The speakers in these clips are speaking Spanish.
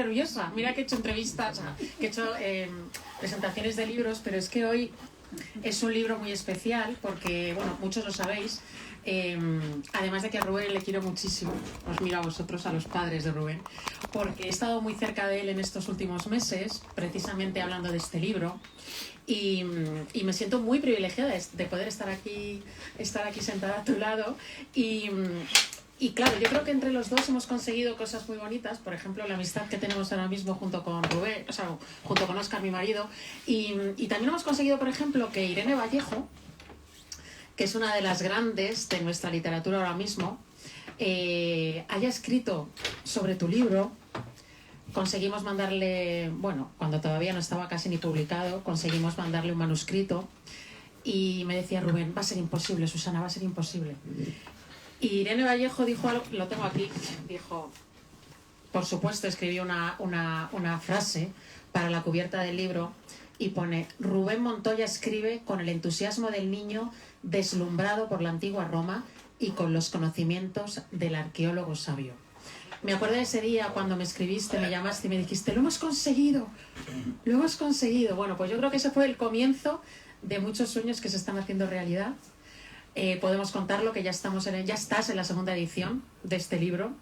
Nerviosa, mira que he hecho entrevistas, o sea, que he hecho presentaciones de libros, pero es que hoy es un libro muy especial porque, bueno, muchos lo sabéis, además de que a Rubén le quiero muchísimo, os miro a vosotros, a los padres de Rubén, porque he estado muy cerca de él en estos últimos meses, precisamente hablando de este libro, y me siento muy privilegiada de poder estar aquí sentada a tu lado. Y claro, yo creo que entre los dos hemos conseguido cosas muy bonitas, por ejemplo, la amistad que tenemos ahora mismo junto con Rubén, o sea, junto con Óscar, mi marido, y también hemos conseguido, por ejemplo, que Irene Vallejo, que es una de las grandes de nuestra literatura ahora mismo, haya escrito sobre tu libro. Conseguimos mandarle, bueno, cuando todavía no estaba casi ni publicado, conseguimos mandarle un manuscrito y me decía Rubén, va a ser imposible, Susana, va a ser imposible. Y Irene Vallejo dijo algo, lo tengo aquí, dijo, por supuesto, escribió una frase para la cubierta del libro y pone: Rubén Montoya escribe con el entusiasmo del niño deslumbrado por la antigua Roma y con los conocimientos del arqueólogo sabio. Me acuerdo de ese día cuando me escribiste, me llamaste y me dijiste, lo hemos conseguido, lo hemos conseguido. Bueno, pues yo creo que ese fue el comienzo de muchos sueños que se están haciendo realidad. Podemos contarlo que ya estás en la segunda edición de este libro.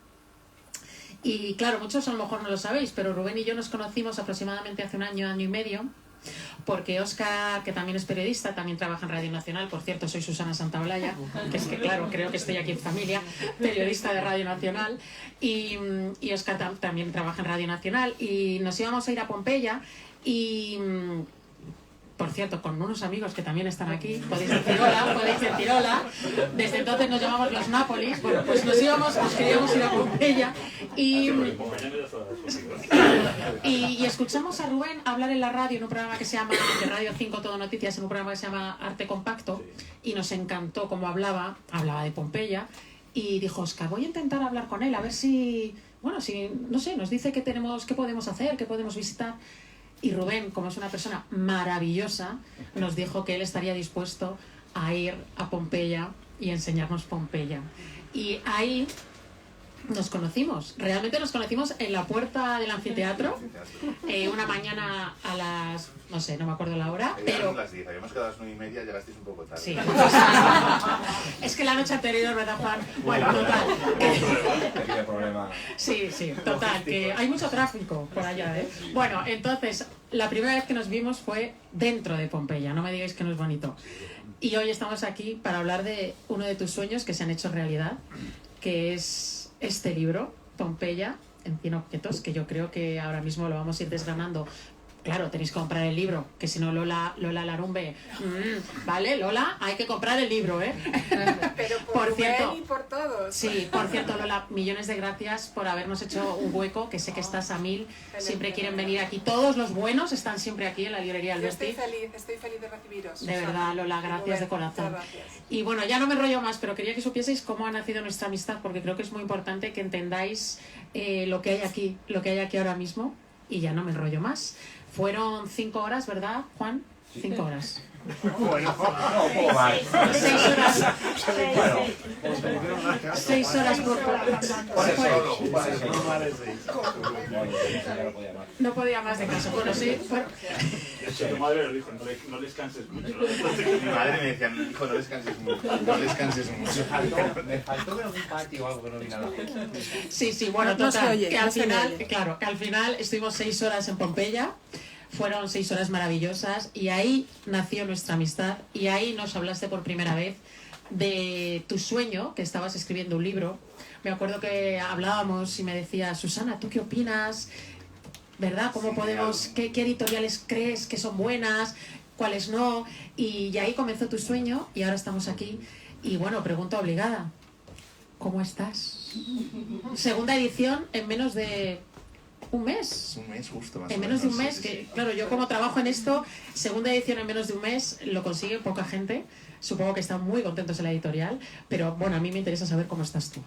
Y claro, muchos a lo mejor no lo sabéis, pero Rubén y yo nos conocimos aproximadamente hace un año, año y medio, porque Óscar, que también es periodista, también trabaja en Radio Nacional. Por cierto, soy Susana Santaolalla, que es que claro, creo que estoy aquí en familia, periodista de Radio Nacional, y Óscar también trabaja en Radio Nacional, y nos íbamos a ir a Pompeya y... por cierto, con unos amigos que también están aquí, podéis decir hola, desde entonces nos llamamos los Nápoles. Bueno, pues nos queríamos ir a Pompeya y escuchamos a Rubén hablar en la radio, en un programa que se llama, de Radio 5 Todo Noticias, en un programa que se llama Arte Compacto, y nos encantó cómo hablaba de Pompeya, y dijo, Óscar, voy a intentar hablar con él, a ver si, bueno, si, no sé, nos dice qué podemos hacer, qué podemos visitar. Y Rubén, como es una persona maravillosa, nos dijo que él estaría dispuesto a ir a Pompeya y enseñarnos Pompeya. Y ahí nos conocimos. Realmente nos conocimos en la puerta del anfiteatro, una mañana a las... no sé, no me acuerdo la hora, pero... las 10, habíamos quedado a las 9:30, llegasteis un poco tarde. Sí. Es que la noche anterior, ¿verdad, Juan? Bueno, total. Sí, total, que hay mucho tráfico por allá, ¿eh? Bueno, entonces, la primera vez que nos vimos fue dentro de Pompeya, no me digáis que no es bonito. Y hoy estamos aquí para hablar de uno de tus sueños que se han hecho realidad, que es este libro, Pompeya, en 100 objetos, que yo creo que ahora mismo lo vamos a ir desgranando. Claro, tenéis que comprar el libro, que si no Lola Larumbe, vale, Lola, hay que comprar el libro, ¿eh? Pero por cierto, y por todos. Sí, por cierto, Lola, millones de gracias por habernos hecho un hueco, que sé que estás a 1000, siempre quieren venir aquí, todos los buenos están siempre aquí en la librería Alberti. Estoy feliz de recibiros. De verdad, Lola, gracias de corazón. Y bueno, ya no me enrollo más, pero quería que supieseis cómo ha nacido nuestra amistad, porque creo que es muy importante que entendáis lo que hay aquí ahora mismo, y ya no me enrollo más. Fueron 5 horas, ¿verdad, Juan? 5 horas. Bueno, no, mal. 6 horas. 6 horas por... No podía más de caso. Bueno, sí. Tu madre lo dijo, no descanses mucho. Mi madre me decía, hijo, no descanses mucho. Me faltó ver un patio o algo que no vi nada. Sí, bueno, total, que al final, claro, que al final estuvimos 6 horas en Pompeya. Fueron 6 horas maravillosas y ahí nació nuestra amistad, y ahí nos hablaste por primera vez de tu sueño, que estabas escribiendo un libro. Me acuerdo que hablábamos y me decías, Susana, ¿tú qué opinas? ¿Verdad? ¿Cómo podemos, qué editoriales crees que son buenas, cuáles no? Y ahí comenzó tu sueño y ahora estamos aquí. Y bueno, pregunta obligada, ¿cómo estás? Segunda edición en menos de... un mes. Un mes justo, más en o menos de un menos, mes, sí, que sí. claro, yo como trabajo en esto, segunda edición en menos de un mes, lo consigue poca gente. Supongo que están muy contentos en la editorial, pero bueno, a mí me interesa saber cómo estás tú.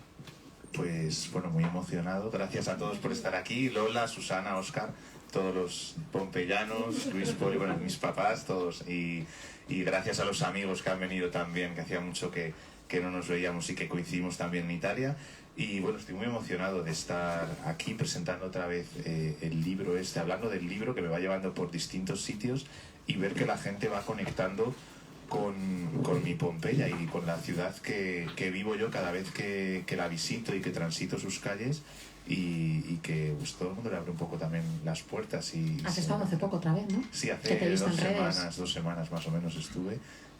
Pues bueno, muy emocionado. Gracias a todos por estar aquí. Lola, Susana, Óscar, todos los pompeyanos, Luis Poli, bueno, mis papás, todos. Y gracias a los amigos que han venido también, que hacía mucho que no nos veíamos y que coincidimos también en Italia. Y bueno, estoy muy emocionado de estar aquí presentando otra vez el libro hablando del libro que me va llevando por distintos sitios y ver que la gente va conectando con mi Pompeya y con la ciudad que vivo yo cada vez que la visito y que transito sus calles y que pues, todo el mundo le abre un poco también las puertas. Has estado hace poco otra vez, ¿no? Sí, hace que te he visto 2 semanas más o menos estuve.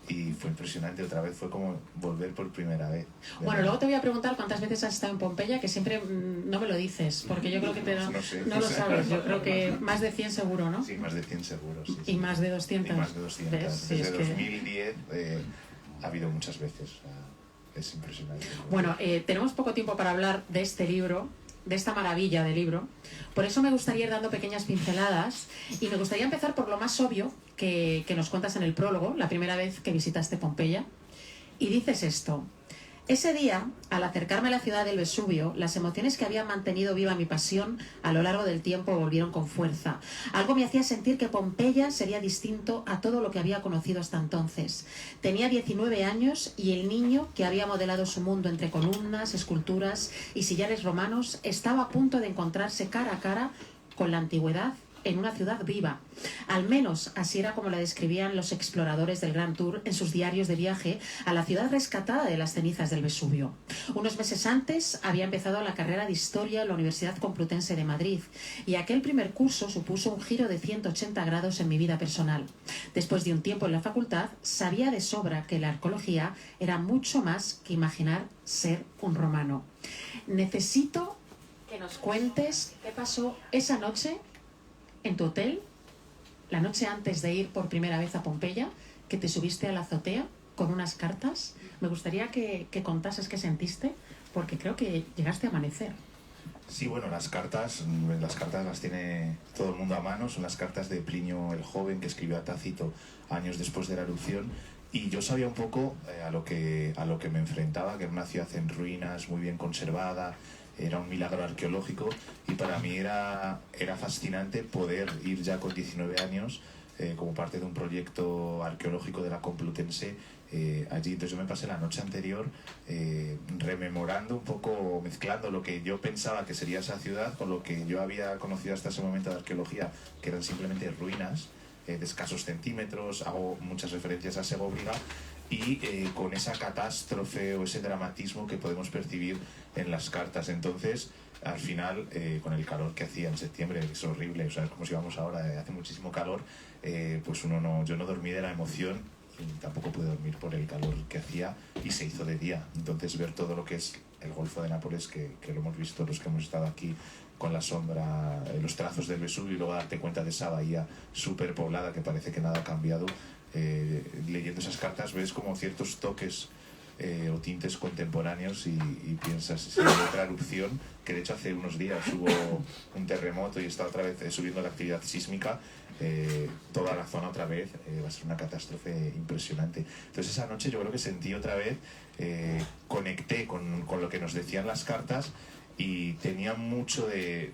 Y fue impresionante, otra vez fue como volver por primera vez. Bueno, luego te voy a preguntar cuántas veces has estado en Pompeya, que siempre no me lo dices, porque yo creo que no lo sabes. Yo creo que más de 100 seguro, ¿no? Sí, más de 100 seguros. Sí, y más de 200. Y más de 200. ¿Ves? Sí, Desde 2010 ha habido muchas veces. Es impresionante. Bueno, tenemos poco tiempo para hablar de este libro, de esta maravilla de libro. Por eso me gustaría ir dando pequeñas pinceladas y me gustaría empezar por lo más obvio que nos cuentas en el prólogo, la primera vez que visitaste Pompeya. Y dices esto: ese día, al acercarme a la ciudad del Vesubio, las emociones que habían mantenido viva mi pasión a lo largo del tiempo volvieron con fuerza. Algo me hacía sentir que Pompeya sería distinto a todo lo que había conocido hasta entonces. Tenía 19 años y el niño que había modelado su mundo entre columnas, esculturas y sillares romanos estaba a punto de encontrarse cara a cara con la antigüedad en una ciudad viva. Al menos así era como la describían los exploradores del Grand Tour en sus diarios de viaje a la ciudad rescatada de las cenizas del Vesubio. Unos meses antes había empezado la carrera de Historia en la Universidad Complutense de Madrid y aquel primer curso supuso un giro de 180 grados en mi vida personal. Después de un tiempo en la facultad, sabía de sobra que la arqueología era mucho más que imaginar ser un romano. Necesito que nos cuentes qué pasó esa noche en tu hotel, la noche antes de ir por primera vez a Pompeya, que te subiste a la azotea con unas cartas. Me gustaría que contases qué sentiste, porque creo que llegaste a amanecer. Sí, bueno, las cartas las tiene todo el mundo a mano. Son las cartas de Plinio el Joven, que escribió a Tácito años después de la erupción. Y yo sabía un poco a lo que me enfrentaba, que era una ciudad en ruinas, muy bien conservada. Era un milagro arqueológico y para mí era fascinante poder ir ya con 19 años como parte de un proyecto arqueológico de la Complutense allí. Entonces yo me pasé la noche anterior rememorando un poco, mezclando lo que yo pensaba que sería esa ciudad con lo que yo había conocido hasta ese momento de arqueología, que eran simplemente ruinas de escasos centímetros. Hago muchas referencias a Segovia y con esa catástrofe o ese dramatismo que podemos percibir en las cartas. Entonces, al final, con el calor que hacía en septiembre, que es horrible, o sea, es como si vamos ahora, hace muchísimo calor, pues yo no dormí de la emoción y tampoco pude dormir por el calor que hacía y se hizo de día. Entonces, ver todo lo que es el Golfo de Nápoles, que lo hemos visto los que hemos estado aquí con la sombra, los trazos del Vesubio, y luego darte cuenta de esa bahía súper poblada que parece que nada ha cambiado. Leyendo esas cartas ves como ciertos toques o tintes contemporáneos y piensas, si hay otra erupción, que de hecho hace unos días hubo un terremoto y está otra vez subiendo la actividad sísmica, toda la zona otra vez va a ser una catástrofe impresionante. Entonces esa noche yo creo que sentí otra vez, conecté con lo que nos decían las cartas y tenía mucho de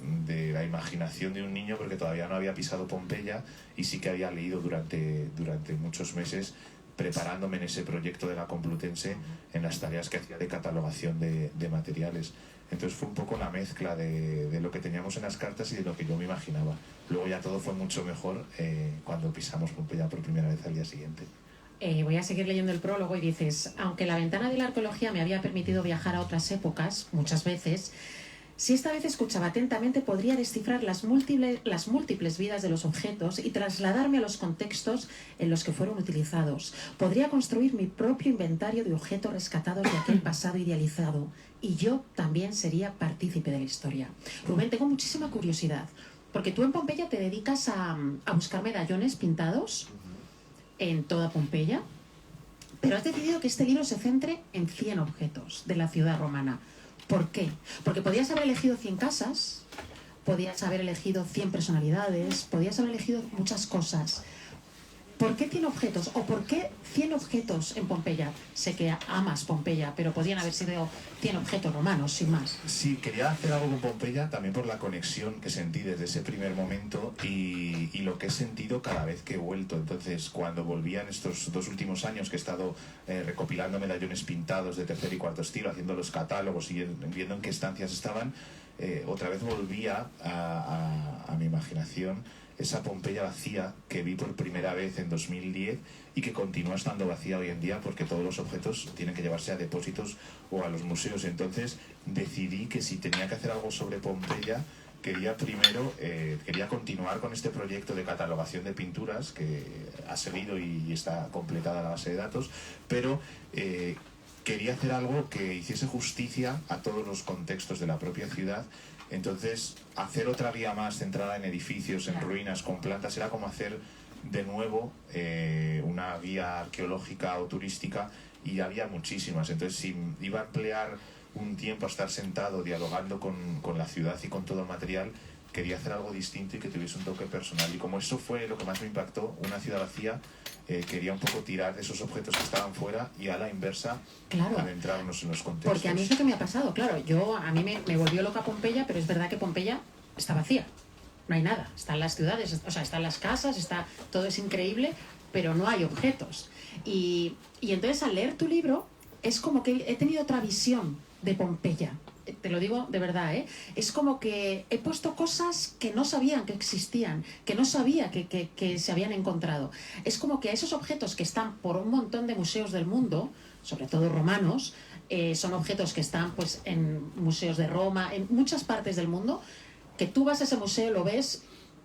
la imaginación de un niño, porque todavía no había pisado Pompeya y sí que había leído durante muchos meses, preparándome en ese proyecto de la Complutense, en las tareas que hacía de catalogación de materiales. Entonces fue un poco la mezcla de lo que teníamos en las cartas y de lo que yo me imaginaba. Luego ya todo fue mucho mejor cuando pisamos Pompeya por primera vez al día siguiente. Voy a seguir leyendo el prólogo y dices: aunque la ventana de la arqueología me había permitido viajar a otras épocas, muchas veces, si esta vez escuchaba atentamente podría descifrar las múltiples vidas de los objetos y trasladarme a los contextos en los que fueron utilizados. Podría construir mi propio inventario de objetos rescatados de aquel pasado idealizado y yo también sería partícipe de la historia. Rubén, tengo muchísima curiosidad, porque tú en Pompeya te dedicas a buscar medallones pintados en toda Pompeya, pero has decidido que este libro se centre en 100 objetos de la ciudad romana. ¿Por qué? Porque podías haber elegido 100 casas, podías haber elegido 100 personalidades, podías haber elegido muchas cosas. ¿por qué 100 objetos? ¿O por qué 100 objetos en Pompeya? Sé que amas Pompeya, pero podrían haber sido 100 objetos romanos, sin más. Sí, quería hacer algo con Pompeya también por la conexión que sentí desde ese primer momento y lo que he sentido cada vez que he vuelto. Entonces, cuando volvía en estos 2 últimos años que he estado recopilando medallones pintados de tercer y cuarto estilo, haciendo los catálogos y viendo en qué estancias estaban, otra vez volvía a mi imaginación esa Pompeya vacía que vi por primera vez en 2010 y que continúa estando vacía hoy en día porque todos los objetos tienen que llevarse a depósitos o a los museos. Entonces decidí que si tenía que hacer algo sobre Pompeya, quería continuar con este proyecto de catalogación de pinturas que ha seguido y está completada la base de datos, pero quería hacer algo que hiciese justicia a todos los contextos de la propia ciudad. Entonces, hacer otra guía más centrada en edificios, en ruinas, con plantas, era como hacer de nuevo una guía arqueológica o turística, y había muchísimas. Entonces, si iba a emplear un tiempo a estar sentado dialogando con la ciudad y con todo el material, quería hacer algo distinto y que tuviese un toque personal. Y como eso fue lo que más me impactó, una ciudad vacía, quería un poco tirar de esos objetos que estaban fuera y a la inversa, claro, adentrarnos en los contextos. Porque a mí es lo que me ha pasado, claro. A mí me volvió loca Pompeya, pero es verdad que Pompeya está vacía. No hay nada. Están las ciudades, o sea, están las casas, todo es increíble, pero no hay objetos. Y entonces al leer tu libro, es como que he tenido otra visión de Pompeya. Te lo digo de verdad, ¿eh? Es como que he puesto cosas que no sabían que existían, que no sabía que se habían encontrado. Es como que esos objetos que están por un montón de museos del mundo, sobre todo romanos, son objetos que están pues en museos de Roma, en muchas partes del mundo, que tú vas a ese museo, lo ves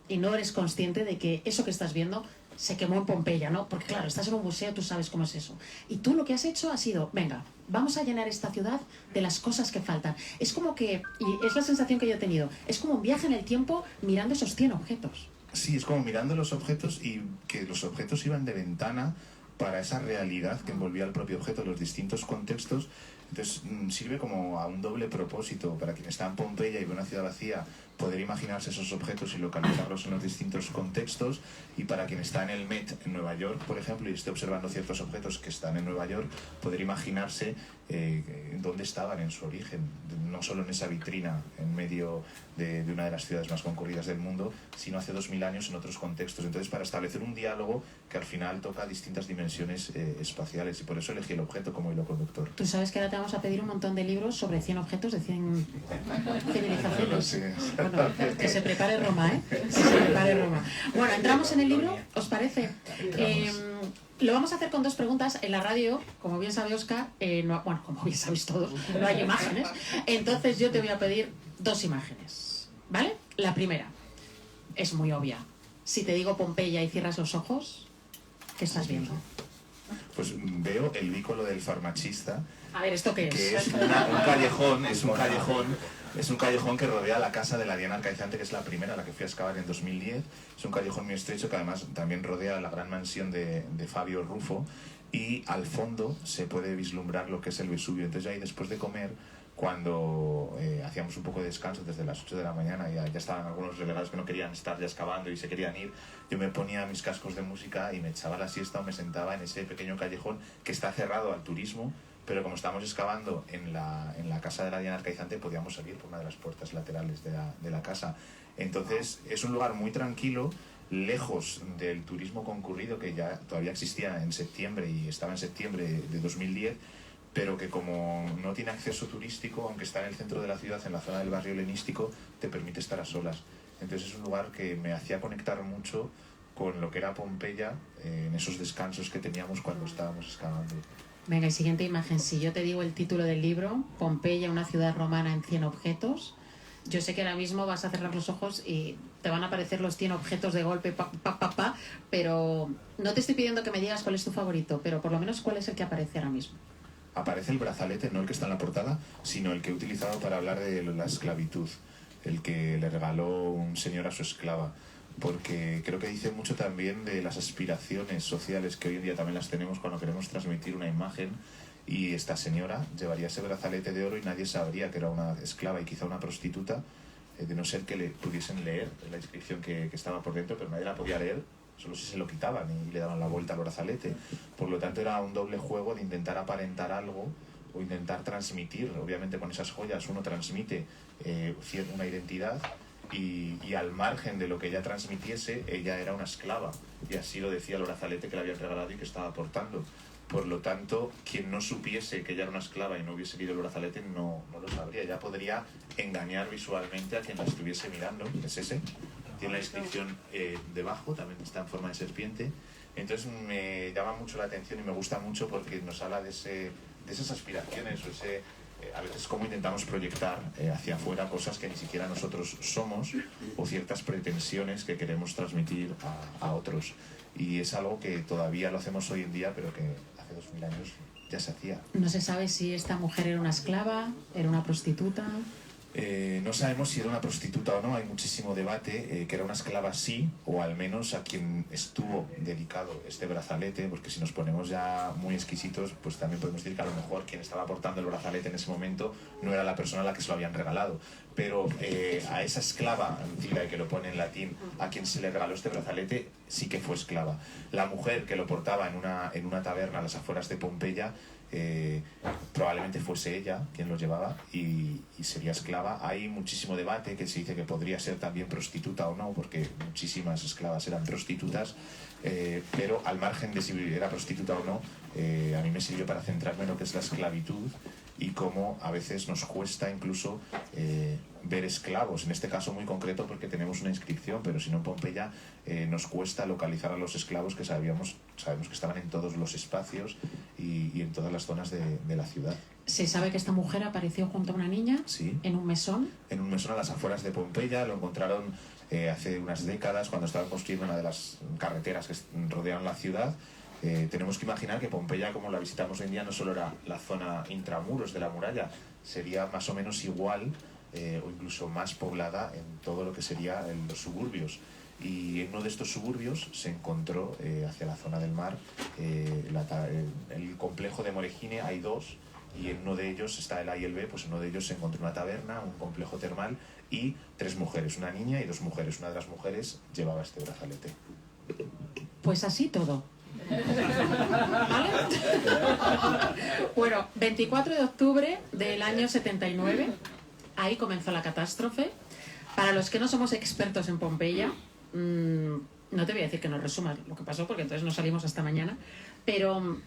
y no eres consciente de que eso que estás viendo se quemó en Pompeya, ¿no? Porque claro, estás en un museo, tú sabes cómo es eso. Y tú lo que has hecho ha sido, venga, vamos a llenar esta ciudad de las cosas que faltan. Es como que, y es la sensación que yo he tenido, es como un viaje en el tiempo mirando esos 100 objetos. Sí, es como mirando los objetos y que los objetos iban de ventana para esa realidad que envolvía el propio objeto, los distintos contextos. Entonces sirve como a un doble propósito para quien está en Pompeya y ve una ciudad vacía, poder imaginarse esos objetos y localizarlos en los distintos contextos, y para quien está en el Met en Nueva York, por ejemplo, y esté observando ciertos objetos que están en Nueva York, poder imaginarse dónde estaban en su origen, no solo en esa vitrina en medio de una de las ciudades más concurridas del mundo, sino hace 2000 años en otros contextos. Entonces, para establecer un diálogo que al final toca distintas dimensiones espaciales, y por eso elegí el objeto como hilo conductor. Tú sabes que ahora te vamos a pedir un montón de libros sobre 100 objetos de 100 civilizaciones. Bueno, que se prepare Roma, ¿eh? Que se prepare Roma. Bueno, entramos en el libro, ¿os parece? Lo vamos a hacer con 2 preguntas. En la radio, como bien sabe Óscar, bueno, como bien sabéis todos, no hay imágenes. Entonces yo te voy a pedir 2 imágenes, ¿vale? La primera es muy obvia. Si te digo Pompeya y cierras los ojos, ¿qué estás viendo? Pues veo el vícolo del farmacista. A ver, ¿esto qué es? Que es un callejón que rodea la casa de la Diana Arcaizante, que es la primera, la que fui a excavar en 2010. Es un callejón muy estrecho que además también rodea la gran mansión de Fabio Rufo, y al fondo se puede vislumbrar lo que es el Vesubio. Entonces ahí, después de comer, cuando hacíamos un poco de descanso desde las 8 de la mañana, y ya estaban algunos relegados que no querían estar ya excavando y se querían ir, yo me ponía mis cascos de música y me echaba la siesta o me sentaba en ese pequeño callejón que está cerrado al turismo, pero como estábamos excavando en la casa de la Diana Arcaizante, podíamos salir por una de las puertas laterales de la casa. Entonces es un lugar muy tranquilo, lejos del turismo concurrido que ya todavía existía en septiembre, y estaba en septiembre de 2010, pero que como no tiene acceso turístico, aunque está en el centro de la ciudad, en la zona del barrio helenístico, te permite estar a solas. Entonces es un lugar que me hacía conectar mucho con lo que era Pompeya en esos descansos que teníamos cuando estábamos excavando. Venga, y siguiente imagen. Si yo te digo el título del libro, Pompeya, una ciudad romana en 100 objetos, yo sé que ahora mismo vas a cerrar los ojos y te van a aparecer los 100 objetos de golpe, pero no te estoy pidiendo que me digas cuál es tu favorito, pero por lo menos cuál es el que aparece ahora mismo. Aparece el brazalete, no el que está en la portada, sino el que he utilizado para hablar de la esclavitud, el que le regaló un señor a su esclava, porque creo que dice mucho también de las aspiraciones sociales que hoy en día también las tenemos cuando queremos transmitir una imagen. Y esta señora llevaría ese brazalete de oro y nadie sabría que era una esclava y quizá una prostituta, de no ser que le pudiesen leer la inscripción que estaba por dentro, pero nadie la podía leer solo si se lo quitaban y le daban la vuelta al brazalete. Por lo tanto era un doble juego de intentar aparentar algo o intentar transmitir. Obviamente con esas joyas uno transmite una identidad y al margen de lo que ella transmitiese, ella era una esclava, y así lo decía el brazalete que le habían regalado y que estaba portando. Por lo tanto, quien no supiese que ella era una esclava y no hubiese leído el brazalete no lo sabría. Ya podría engañar visualmente a quien la estuviese mirando. Es ese. Tiene la inscripción debajo, también está en forma de serpiente. Entonces me llama mucho la atención y me gusta mucho porque nos habla de esas aspiraciones o a veces cómo intentamos proyectar hacia afuera cosas que ni siquiera nosotros somos, o ciertas pretensiones que queremos transmitir a otros. Y es algo que todavía lo hacemos hoy en día, pero que hace 2000 años ya se hacía. No se sabe si esta mujer era una esclava, era una prostituta. No sabemos si era una prostituta o no, hay muchísimo debate, que era una esclava sí, o al menos a quien estuvo dedicado este brazalete, porque si nos ponemos ya muy exquisitos, pues también podemos decir que a lo mejor quien estaba portando el brazalete en ese momento no era la persona a la que se lo habían regalado, pero a esa esclava, que lo pone en latín, a quien se le regaló este brazalete, sí que fue esclava. La mujer que lo portaba en una taberna a las afueras de Pompeya, probablemente fuese ella quien lo llevaba y sería esclava. Hay muchísimo debate, que se dice que podría ser también prostituta o no, porque muchísimas esclavas eran prostitutas, pero al margen de si era prostituta o no, a mí me sirvió para centrarme en lo que es la esclavitud y cómo a veces nos cuesta incluso ver esclavos, en este caso muy concreto porque tenemos una inscripción, pero si no en Pompeya nos cuesta localizar a los esclavos que sabemos que estaban en todos los espacios y en todas las zonas de la ciudad. Se sabe que esta mujer apareció junto a una niña, sí, en un mesón. En un mesón a las afueras de Pompeya, lo encontraron hace unas décadas cuando estaban construyendo una de las carreteras que rodean la ciudad. Tenemos que imaginar que Pompeya, como la visitamos hoy en día, no solo era la zona intramuros de la muralla, sería más o menos igual o incluso más poblada en todo lo que sería en los suburbios. Y en uno de estos suburbios se encontró hacia la zona del mar el complejo de Moregine. Hay dos, y en uno de ellos está el A y el B. Pues en uno de ellos se encontró una taberna, un complejo termal y 3 mujeres, una niña y 2 mujeres. Una de las mujeres llevaba este brazalete. Pues así todo. ¿Vale? Bueno, 24 de octubre del año 79, ahí comenzó la catástrofe. Para los que no somos expertos en Pompeya, no te voy a decir que nos resumas lo que pasó, porque entonces no salimos hasta mañana, pero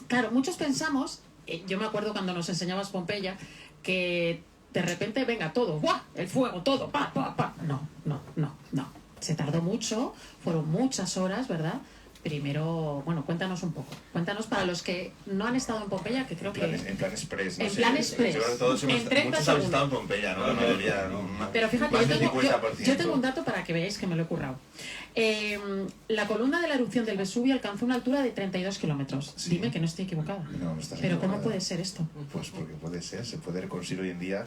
claro, muchos pensamos, yo me acuerdo cuando nos enseñabas Pompeya, que de repente venga todo, ¡buah! El fuego, todo, pa, pa, pa. No. Se tardó mucho, fueron muchas horas, ¿verdad? Primero, bueno, cuéntanos un poco. Cuéntanos para los que no han estado en Pompeya, que creo en plan express. En plan express. Yo creo que todos muchos habéis estado en Pompeya, ¿no? La mayoría, pero fíjate, más del 50%. yo tengo un dato para que veáis que me lo he currado. La columna de la erupción del Vesubio alcanzó una altura de 32 kilómetros. ¿Sí? Dime que no estoy equivocada. No estás pero equivocada. ¿cómo puede ser esto? Pues porque puede ser, se puede reconstruir hoy en día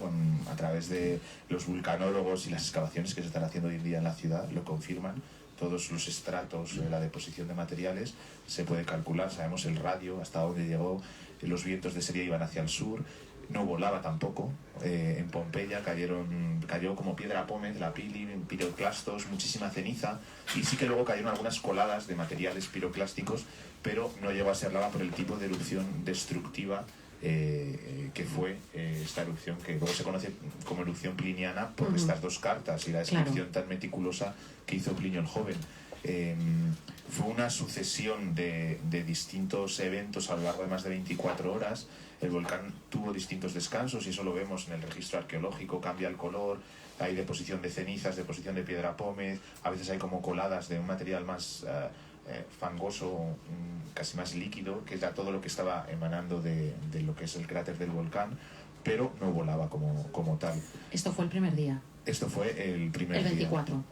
a través de los vulcanólogos y las excavaciones que se están haciendo hoy en día en la ciudad, lo confirman. Todos los estratos de la deposición de materiales se puede calcular, sabemos el radio, hasta dónde llegó, los vientos de serie iban hacia el sur, no volaba tampoco. En Pompeya cayó como piedra pómez, la pili, piroclastos, muchísima ceniza, y sí que luego cayeron algunas coladas de materiales piroclásticos, pero no llegó a ser lava por el tipo de erupción destructiva que fue esta erupción, que luego se conoce como erupción pliniana por estas dos cartas y la descripción tan meticulosa que hizo Plinio el Joven. Fue una sucesión de distintos eventos a lo largo de más de 24 horas. El volcán tuvo distintos descansos y eso lo vemos en el registro arqueológico, cambia el color, hay deposición de cenizas, deposición de piedra pómez, a veces hay como coladas de un material más fangoso, casi más líquido, que era todo lo que estaba emanando de lo que es el cráter del volcán, pero no volaba como tal. Esto fue el primer día. Esto fue el primer día. El 24. Día.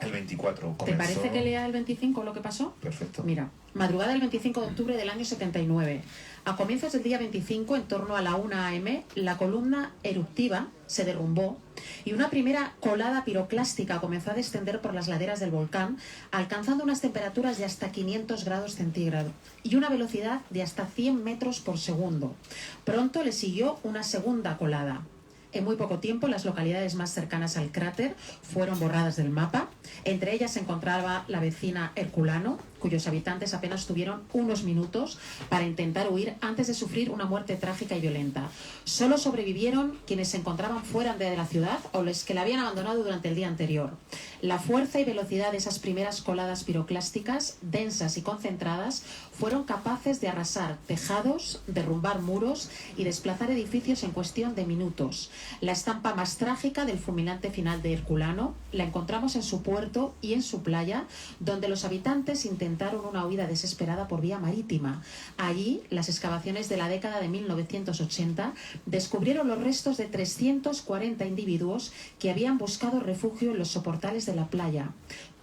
El 24 comenzó... ¿Te parece que lea el 25 lo que pasó? Perfecto. Mira, madrugada del 25 de octubre del año 79. A comienzos del día 25, en torno a la 1 a.m., la columna eruptiva se derrumbó y una primera colada piroclástica comenzó a descender por las laderas del volcán, alcanzando unas temperaturas de hasta 500 grados centígrados y una velocidad de hasta 100 metros por segundo. Pronto le siguió una segunda colada. En muy poco tiempo, las localidades más cercanas al cráter fueron borradas del mapa Entre ellas se encontraba la vecina Herculano, cuyos habitantes apenas tuvieron unos minutos para intentar huir antes de sufrir una muerte trágica y violenta. Solo sobrevivieron quienes se encontraban fuera de la ciudad o los que la habían abandonado durante el día anterior. La fuerza y velocidad de esas primeras coladas piroclásticas, densas y concentradas, fueron capaces de arrasar tejados, derrumbar muros y desplazar edificios en cuestión de minutos. La estampa más trágica del fulminante final de Herculano la encontramos en su puerto y en su playa, donde los habitantes intentaron una huida desesperada por vía marítima. Allí, las excavaciones de la década de 1980 descubrieron los restos de 340 individuos que habían buscado refugio en los soportales de la playa.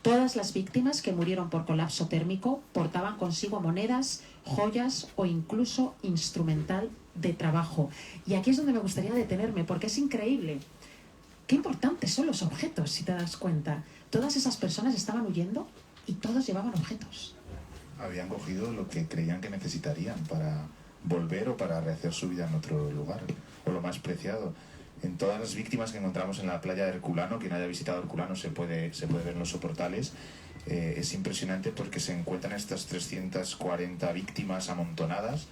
Todas las víctimas que murieron por colapso térmico portaban consigo monedas, joyas o incluso instrumental de trabajo. Y aquí es donde me gustaría detenerme, porque es increíble. Qué importantes son los objetos, si te das cuenta. Todas esas personas estaban huyendo y todos llevaban objetos. Habían cogido lo que creían que necesitarían para volver o para rehacer su vida en otro lugar, o lo más preciado. En todas las víctimas que encontramos en la playa de Herculano, quien haya visitado Herculano se puede ver en los soportales, es impresionante porque se encuentran estas 340 víctimas amontonadas,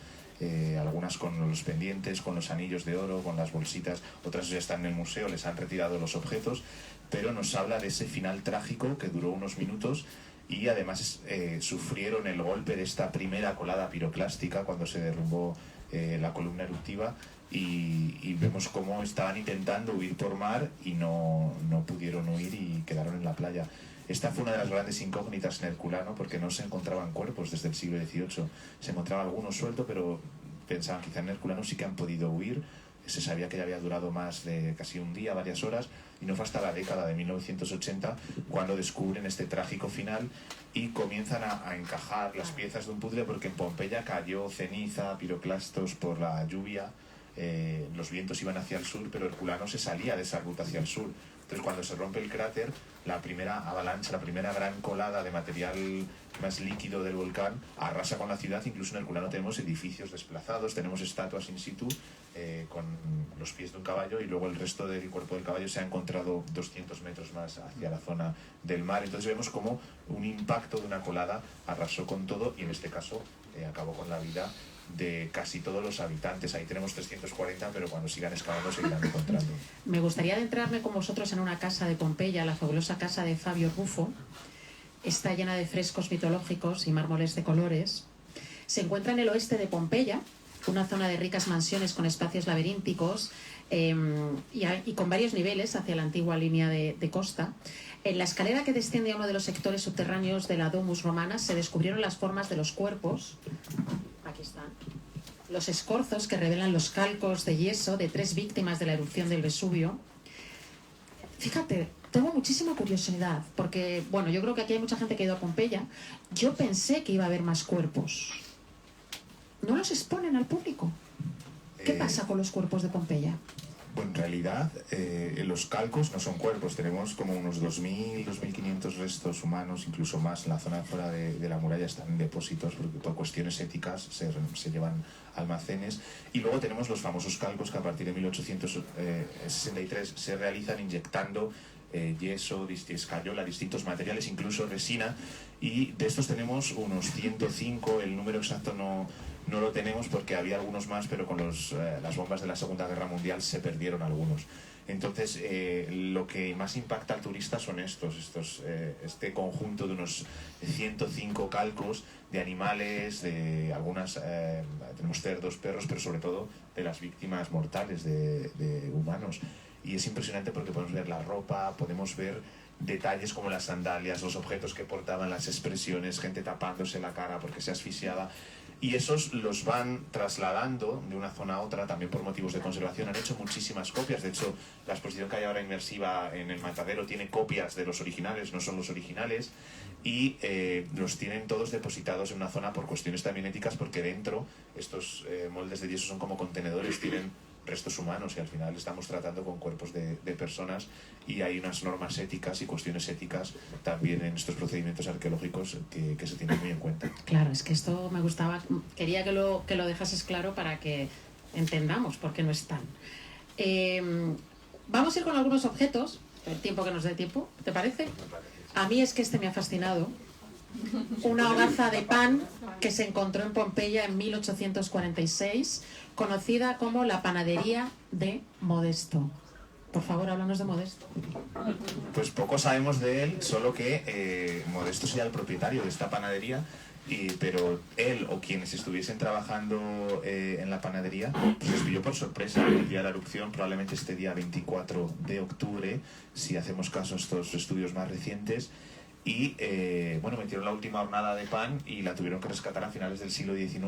algunas con los pendientes, con los anillos de oro, con las bolsitas, otras ya están en el museo, les han retirado los objetos, pero nos habla de ese final trágico que duró unos minutos y además sufrieron el golpe de esta primera colada piroclástica cuando se derrumbó la columna eruptiva y vemos cómo estaban intentando huir por mar y no pudieron huir y quedaron en la playa. Esta fue una de las grandes incógnitas en Herculano porque no se encontraban cuerpos desde el siglo XVIII. Se encontraba algunos sueltos, pero pensaban quizá en Herculano sí que han podido huir. Se sabía que ya había durado más de casi un día, varias horas, y no fue hasta la década de 1980 cuando descubren este trágico final y comienzan a encajar las piezas de un puzzle, porque en Pompeya cayó ceniza, piroclastos por la lluvia, los vientos iban hacia el sur, pero Herculano se salía de esa ruta hacia el sur. Entonces, cuando se rompe el cráter, la primera avalancha, la primera gran colada de material más líquido del volcán arrasa con la ciudad. Incluso en Herculano tenemos edificios desplazados, tenemos estatuas in situ con los pies de un caballo, y luego el resto del cuerpo del caballo se ha encontrado 200 metros más hacia la zona del mar. Entonces vemos como un impacto de una colada arrasó con todo y en este caso acabó con la vida de casi todos los habitantes. Ahí tenemos 340, pero cuando sigan excavando seguirán encontrando. Me gustaría adentrarme con vosotros en una casa de Pompeya, la fabulosa casa de Fabio Ruffo. Está llena de frescos mitológicos y mármoles de colores. Se encuentra en el oeste de Pompeya, una zona de ricas mansiones con espacios laberínticos y con varios niveles hacia la antigua línea de costa. En la escalera que desciende a uno de los sectores subterráneos de la Domus Romana se descubrieron las formas de los cuerpos. Aquí están. Los escorzos que revelan los calcos de yeso de 3 víctimas de la erupción del Vesubio. Fíjate, tengo muchísima curiosidad, porque, bueno, yo creo que aquí hay mucha gente que ha ido a Pompeya. Yo pensé que iba a haber más cuerpos. ¿No los exponen al público? ¿Qué pasa con los cuerpos de Pompeya? Bueno, en realidad los calcos no son cuerpos, tenemos como unos 2.000, 2.500 restos humanos, incluso más. En la zona fuera de la muralla están en depósitos porque por cuestiones éticas se llevan a almacenes. Y luego tenemos los famosos calcos que a partir de 1863 se realizan inyectando yeso, escayola, distintos materiales, incluso resina, y de estos tenemos unos 105, el número exacto no lo tenemos porque había algunos más, pero con las bombas de la Segunda Guerra Mundial se perdieron algunos. Entonces, lo que más impacta al turista son este conjunto de unos 105 calcos de animales, de algunas, tenemos cerdos, perros, pero sobre todo de las víctimas mortales de humanos. Y es impresionante porque podemos ver la ropa, podemos ver detalles como las sandalias, los objetos que portaban, las expresiones, gente tapándose la cara porque se asfixiaba. Y esos los van trasladando de una zona a otra, también por motivos de conservación. Han hecho muchísimas copias. De hecho, la exposición que hay ahora inmersiva en el Matadero tiene copias de los originales, no son los originales. Y los tienen todos depositados en una zona por cuestiones también éticas, porque dentro estos moldes de yeso son como contenedores, tienen restos humanos y al final estamos tratando con cuerpos de personas, y hay unas normas éticas y cuestiones éticas también en estos procedimientos arqueológicos que se tienen muy en cuenta. Claro, es que esto me gustaba, quería que lo dejases claro para que entendamos por qué no están. Vamos a ir con algunos objetos, el tiempo que nos dé tiempo, ¿te parece? A mí es que este me ha fascinado. Una hogaza de pan que se encontró en Pompeya en 1846, conocida como la panadería de Modesto. Por favor, háblanos de Modesto. Pues poco sabemos de él, solo que Modesto sería el propietario de esta panadería, pero él o quienes estuviesen trabajando en la panadería pues les pilló por sorpresa el día de la erupción, probablemente este día 24 de octubre, si hacemos caso a estos estudios más recientes. Y bueno, metieron la última hornada de pan y la tuvieron que rescatar a finales del siglo XIX,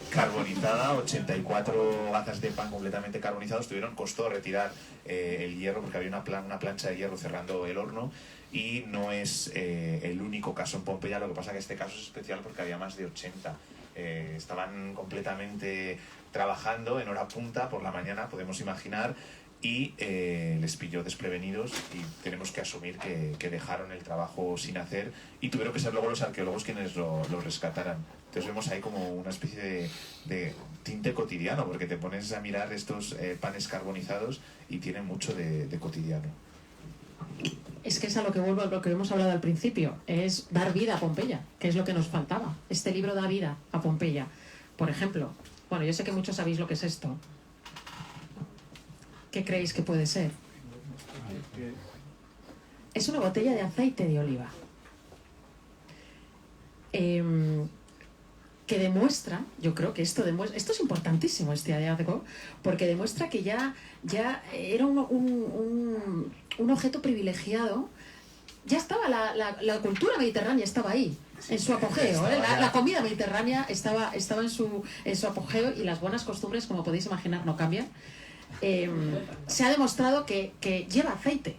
carbonizada, 84 hogazas de pan completamente carbonizados. Costó retirar el hierro porque había una plancha de hierro cerrando el horno, y no es el único caso en Pompeya. Lo que pasa que este caso es especial porque había más de 80. Estaban completamente trabajando en hora punta por la mañana, podemos imaginar, y les pilló desprevenidos y tenemos que asumir que dejaron el trabajo sin hacer y tuvieron que ser luego los arqueólogos quienes lo rescataran. Entonces vemos ahí como una especie de tinte cotidiano, porque te pones a mirar estos panes carbonizados y tienen mucho de cotidiano. Es que es a lo que vuelvo a lo que hemos hablado al principio, es dar vida a Pompeya, que es lo que nos faltaba. Este libro da vida a Pompeya. Por ejemplo, bueno, yo sé que muchos sabéis lo que es esto. ¿Qué creéis que puede ser? Es una botella de aceite de oliva. Que demuestra, yo creo que esto es importantísimo, este hallazgo, porque demuestra que ya era un objeto privilegiado. Ya estaba la cultura mediterránea, estaba ahí, en su apogeo, la comida mediterránea estaba en su apogeo, y las buenas costumbres, como podéis imaginar, no cambian. Se ha demostrado que lleva aceite.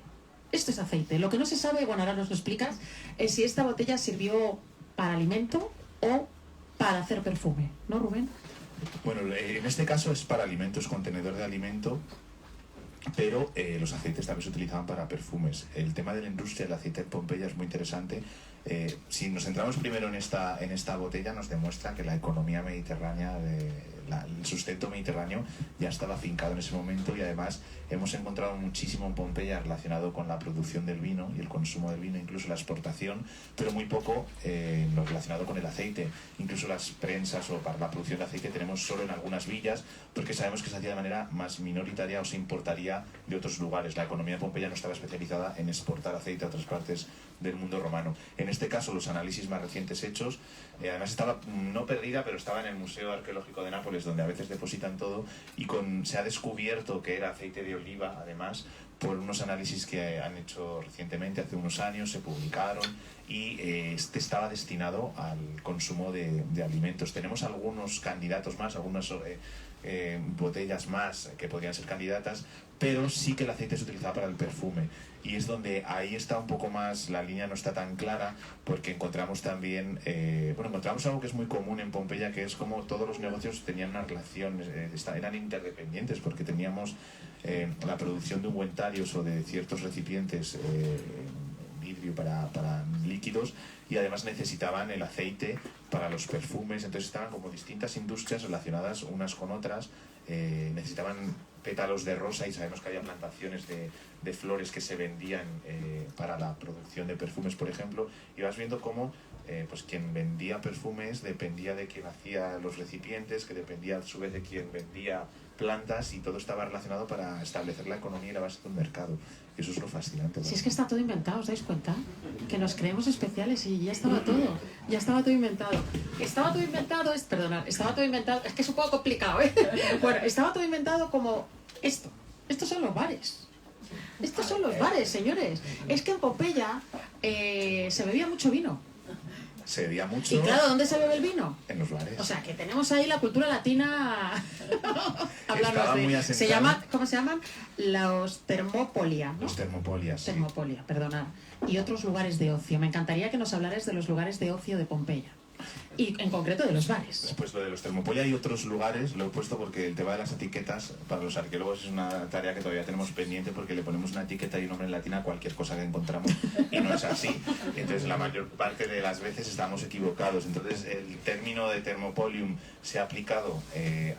Esto es aceite. Lo que no se sabe, bueno, ahora nos lo explicas, es si esta botella sirvió para alimento o para hacer perfume, ¿no, Rubén? Bueno, en este caso es para alimentos, contenedor de alimento, pero los aceites también se utilizaban para perfumes. El tema de la industria del aceite en Pompeya es muy interesante. Si nos centramos primero en esta botella, nos demuestra que la economía mediterránea, el sustento mediterráneo ya estaba afincado en ese momento, y además hemos encontrado muchísimo en Pompeya relacionado con la producción del vino y el consumo del vino, incluso la exportación, pero muy poco lo relacionado con el aceite. Incluso las prensas o para la producción de aceite tenemos solo en algunas villas, porque sabemos que se hacía de manera más minoritaria o se importaría de otros lugares. La economía de Pompeya no estaba especializada en exportar aceite a otras partes del mundo romano. En este caso, los análisis más recientes hechos, además estaba no perdida, pero estaba en el Museo Arqueológico de Nápoles, donde a veces depositan todo, y se ha descubierto que era aceite de oliva, además, por unos análisis que han hecho recientemente, hace unos años, se publicaron, y este estaba destinado al consumo de alimentos. Tenemos algunos candidatos más, algunas botellas más que podrían ser candidatas, pero sí que el aceite se utilizaba para el perfume, y es donde ahí está un poco más, la línea no está tan clara, porque encontramos también, encontramos algo que es muy común en Pompeya, que es como todos los negocios tenían una relación, eran interdependientes, porque teníamos la producción de ungüentarios o de ciertos recipientes vidrio para líquidos, y además necesitaban el aceite para los perfumes. Entonces estaban como distintas industrias relacionadas unas con otras. Necesitaban pétalos de rosa, y sabemos que había plantaciones de flores que se vendían para la producción de perfumes, por ejemplo, y vas viendo cómo pues quien vendía perfumes dependía de quien hacía los recipientes, que dependía a su vez de quien vendía plantas, y todo estaba relacionado para establecer la economía y la base de un mercado. Y eso es lo fascinante, ¿no? Si es que está todo inventado, ¿os dais cuenta? Que nos creemos especiales y ya estaba todo inventado. Estaba todo inventado, es que es un poco complicado, Bueno, estaba todo inventado como esto. Estos son los bares. Estos son los bares, señores. Es que en Pompeya se bebía mucho vino. Se bebía mucho. Y claro, ¿dónde se bebe el vino? En los bares. O sea, que tenemos ahí la cultura latina. Se llama, ¿cómo se llaman? Los termopolia, ¿no? Los termopolias. Sí. Termopolia, perdonad. Y otros lugares de ocio. Me encantaría que nos hablaras de los lugares de ocio de Pompeya. Y en concreto de los bares. Pues lo de los termopolia y otros lugares lo he puesto porque el tema de las etiquetas para los arqueólogos es una tarea que todavía tenemos pendiente, porque le ponemos una etiqueta y un nombre en latín a cualquier cosa que encontramos, y no es así. Entonces la mayor parte de las veces estamos equivocados. Entonces el término de termopolium se ha aplicado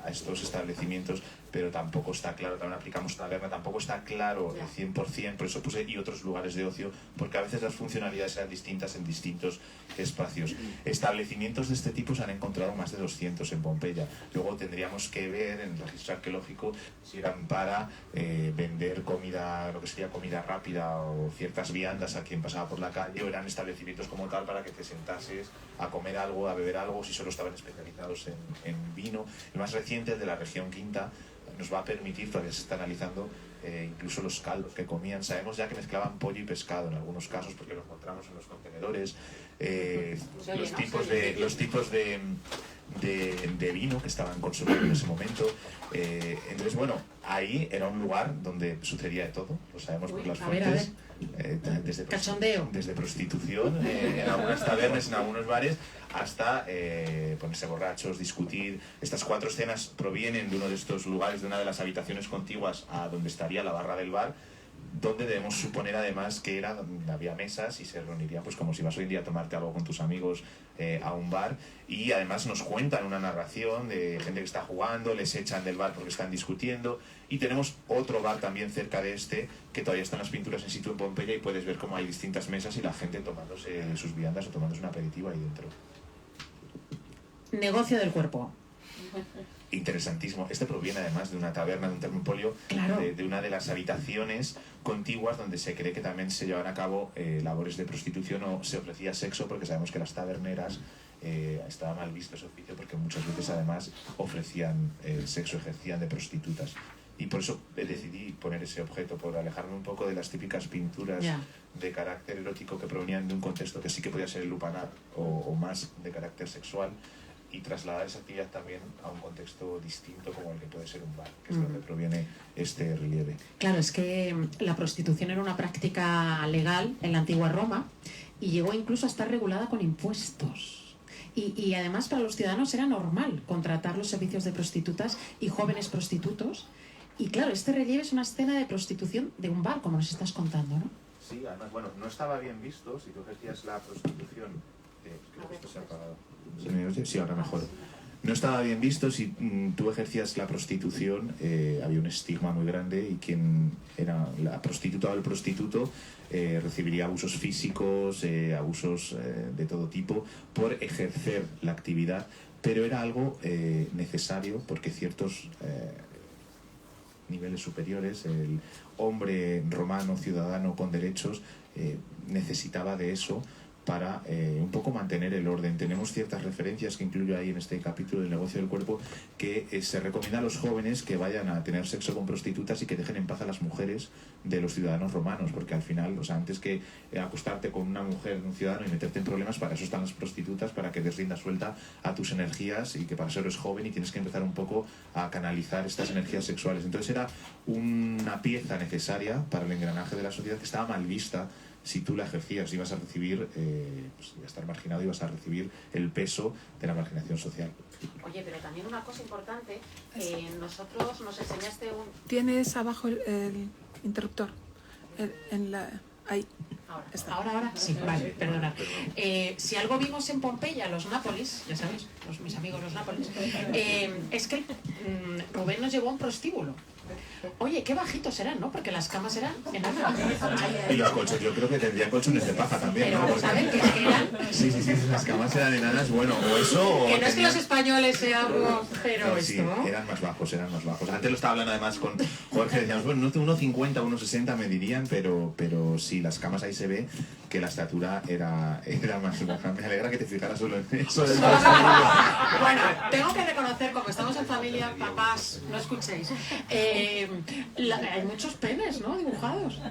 a estos establecimientos, pero tampoco está claro, también aplicamos taberna, tampoco está claro el 100%, por eso puse y otros lugares de ocio, porque a veces las funcionalidades eran distintas en distintos espacios. Establecimientos de este tipo se han encontrado más de 200 en Pompeya. Luego tendríamos que ver en el registro arqueológico si eran para vender comida, lo que sería comida rápida o ciertas viandas a quien pasaba por la calle, o eran establecimientos como tal para que te sentases a comer algo, a beber algo, si solo estaban especializados en vino. El más reciente, el de la región Quinta, nos va a permitir, todavía se está analizando, incluso los caldos que comían. Sabemos ya que mezclaban pollo y pescado en algunos casos, porque lo encontramos en los contenedores. Los tipos de vino que estaban consumiendo en ese momento. Entonces, bueno, ahí era un lugar donde sucedía de todo, lo sabemos por las fuentes. Desde prostitución, en algunas tabernas, en algunos bares, hasta ponerse borrachos, discutir. Estas 4 escenas provienen de uno de estos lugares, de una de las habitaciones contiguas a donde estaría la barra del bar, donde debemos suponer además que era donde había mesas y se reunirían, pues como si vas hoy en día a tomarte algo con tus amigos a un bar, y además nos cuentan una narración de gente que está jugando, les echan del bar porque están discutiendo, y tenemos otro bar también cerca de este que todavía están las pinturas in situ en Pompeya y puedes ver cómo hay distintas mesas y la gente tomándose sus viandas o tomándose un aperitivo ahí dentro. Negocio del cuerpo. Interesantísimo. Este proviene además de una taberna, de un termopolio, claro, de una de las habitaciones contiguas donde se cree que también se llevan a cabo labores de prostitución o se ofrecía sexo, porque sabemos que las taberneras estaba mal visto ese oficio porque muchas veces además ofrecían sexo, ejercían de prostitutas. Y por eso decidí poner ese objeto, por alejarme un poco de las típicas pinturas de carácter erótico que provenían de un contexto que sí que podía ser el lupanar o más de carácter sexual, y trasladar esa actividad también a un contexto distinto como el que puede ser un bar, que es donde proviene este relieve. Claro, es que la prostitución era una práctica legal en la antigua Roma y llegó incluso a estar regulada con impuestos. Y además para los ciudadanos era normal contratar los servicios de prostitutas y jóvenes prostitutos. Y claro, este relieve es una escena de prostitución de un bar, como nos estás contando, ¿no? Sí, además, bueno, no estaba bien visto si tú ejercías la prostitución. Creo que esto se ha apagado. ¿Se me oye? Sí, ahora mejor. No estaba bien visto si tú ejercías la prostitución, había un estigma muy grande y quien era la prostituta o el prostituto recibiría abusos físicos, abusos de todo tipo por ejercer la actividad, pero era algo necesario porque ciertos niveles superiores, el hombre romano, ciudadano con derechos, necesitaba de eso para un poco mantener el orden. Tenemos ciertas referencias que incluyo ahí en este capítulo del negocio del cuerpo, que se recomienda a los jóvenes que vayan a tener sexo con prostitutas y que dejen en paz a las mujeres de los ciudadanos romanos, porque al final, o sea, antes que acostarte con una mujer, un ciudadano y meterte en problemas, para eso están las prostitutas, para que des rienda suelta a tus energías, y que para eso eres joven y tienes que empezar un poco a canalizar estas energías sexuales. Entonces era una pieza necesaria para el engranaje de la sociedad que estaba mal vista. Si tú la ejercías, ibas a recibir, pues ibas a estar marginado, ibas a recibir el peso de la marginación social. Oye, pero también una cosa importante, nosotros nos enseñaste un... Tienes abajo el interruptor, ahí. Ahora, sí, vale, perdona. Si algo vimos en Pompeya, los Nápoles, ya sabéis, mis amigos los Nápoles, es que Rubén nos llevó a un prostíbulo. Oye, qué bajitos eran, ¿no? Porque las camas eran enanas. Y los colchones, yo creo que tendrían colchones de paja también, pero, ¿no? Porque... ¿saben que eran? Sí, las camas eran enanas, bueno, o eso... Que no es que los españoles seamos, pero no, sí, esto... eran más bajos. Antes lo estaba hablando además con Jorge, decíamos, bueno, 1,50, 1,60 me dirían, pero sí, las camas ahí se ve que la estatura era más baja. Me alegra que te fijaras solo en eso. Bueno, tengo que reconocer, como estamos en familia, papás, no escuchéis, hay muchos penes, ¿no? Dibujados.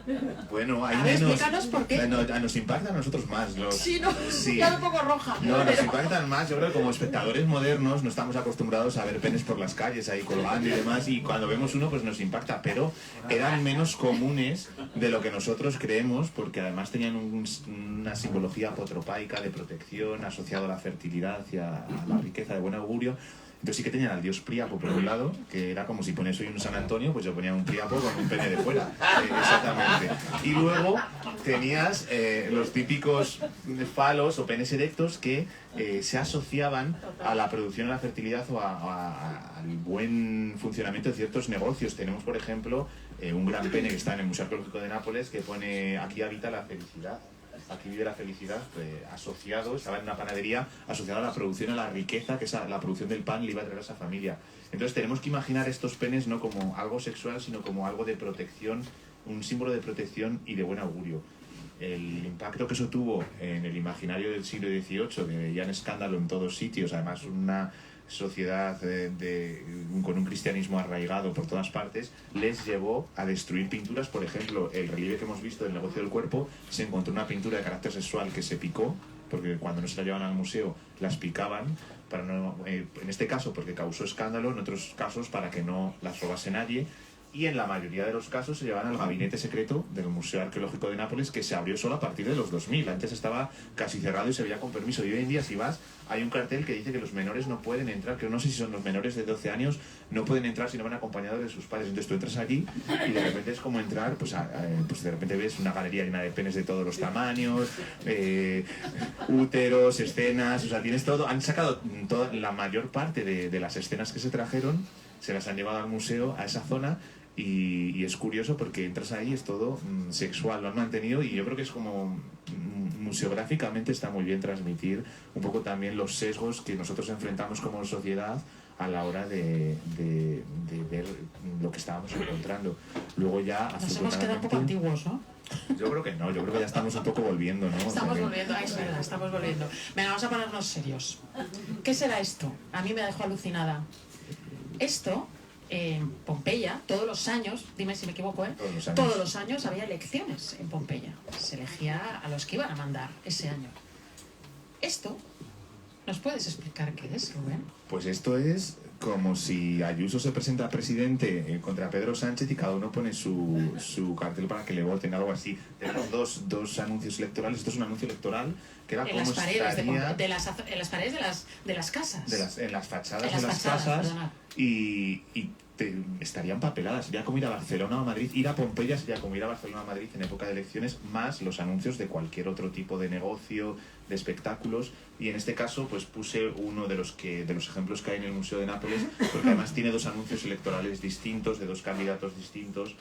Bueno, hay menos. Explícanos por qué. Nos impactan a nosotros más. Sí, ¿no? Sí. Ya un poco roja. No, nos impactan más. Yo creo que como espectadores modernos no estamos acostumbrados a ver penes por las calles ahí colgando y demás, y cuando vemos uno pues nos impacta, pero eran menos comunes de lo que nosotros creemos, porque además tenían una simbología apotropaica de protección asociado a la fertilidad y a la riqueza de buen augurio. Entonces sí que tenían al dios Príapo por un lado, que era como si pones hoy un San Antonio, pues yo ponía un Príapo con un pene de fuera. Exactamente. Y luego tenías los típicos falos o penes erectos que se asociaban a la producción y la fertilidad o al buen funcionamiento de ciertos negocios. Tenemos, por ejemplo, un gran pene que está en el Museo Arqueológico de Nápoles que pone: aquí habita la felicidad. Aquí vive la felicidad, asociado, estaba en una panadería, asociado a la producción, a la riqueza, que la producción del pan le iba a traer a esa familia. Entonces tenemos que imaginar estos penes no como algo sexual, sino como algo de protección, un símbolo de protección y de buen augurio. El impacto que eso tuvo en el imaginario del siglo XVIII, que veían escándalo en todos sitios, además una sociedad con un cristianismo arraigado por todas partes, les llevó a destruir pinturas. Por ejemplo, el relieve que hemos visto del negocio del cuerpo, se encontró una pintura de carácter sexual que se picó, porque cuando no se la llevaban al museo las picaban, para no, en este caso porque causó escándalo, en otros casos para que no las robase nadie. Y en la mayoría de los casos se llevan al gabinete secreto del Museo Arqueológico de Nápoles, que se abrió solo a partir de los 2000. Antes estaba casi cerrado y se veía con permiso. Y hoy en día, si vas, hay un cartel que dice que los menores no pueden entrar, que no sé si son los menores de 12 años, no pueden entrar si no van acompañados de sus padres. Entonces tú entras aquí y de repente es como entrar, pues de repente ves una galería llena de penes de todos los tamaños, úteros, escenas, o sea, tienes todo. Han sacado la mayor parte de las escenas que se trajeron, se las han llevado al museo, a esa zona. Y es curioso porque entras ahí, es todo sexual, lo han mantenido, y yo creo que es como museográficamente está muy bien transmitir un poco también los sesgos que nosotros enfrentamos como sociedad a la hora de ver lo que estábamos encontrando. Luego ya nos hemos quedado un poco antiguos, ¿no? Yo creo que no, yo creo que ya estamos un poco volviendo, ¿no? Estamos volviendo, es verdad, estamos volviendo. Venga, vamos a ponernos serios. ¿Qué será esto? A mí me dejó alucinada. Esto, en Pompeya, todos los años, dime si me equivoco, todos los años había elecciones en Pompeya. Se elegía a los que iban a mandar ese año. Esto, ¿nos puedes explicar qué es, Rubén? Pues esto es como si Ayuso se presenta a presidente contra Pedro Sánchez y cada uno pone su cartel para que le voten, algo así. Tenemos dos anuncios electorales. Esto es un anuncio electoral que era en como las paredes estaría... en las paredes de las casas. En las fachadas en de las casas. Perdona. Y estarían papeladas. Sería como ir a Barcelona o Madrid. Ir a Pompeya sería como ir a Barcelona o Madrid en época de elecciones, más los anuncios de cualquier otro tipo de negocio, de espectáculos. Y en este caso pues puse uno de los ejemplos que hay en el Museo de Nápoles, porque además tiene dos anuncios electorales distintos, de dos candidatos distintos,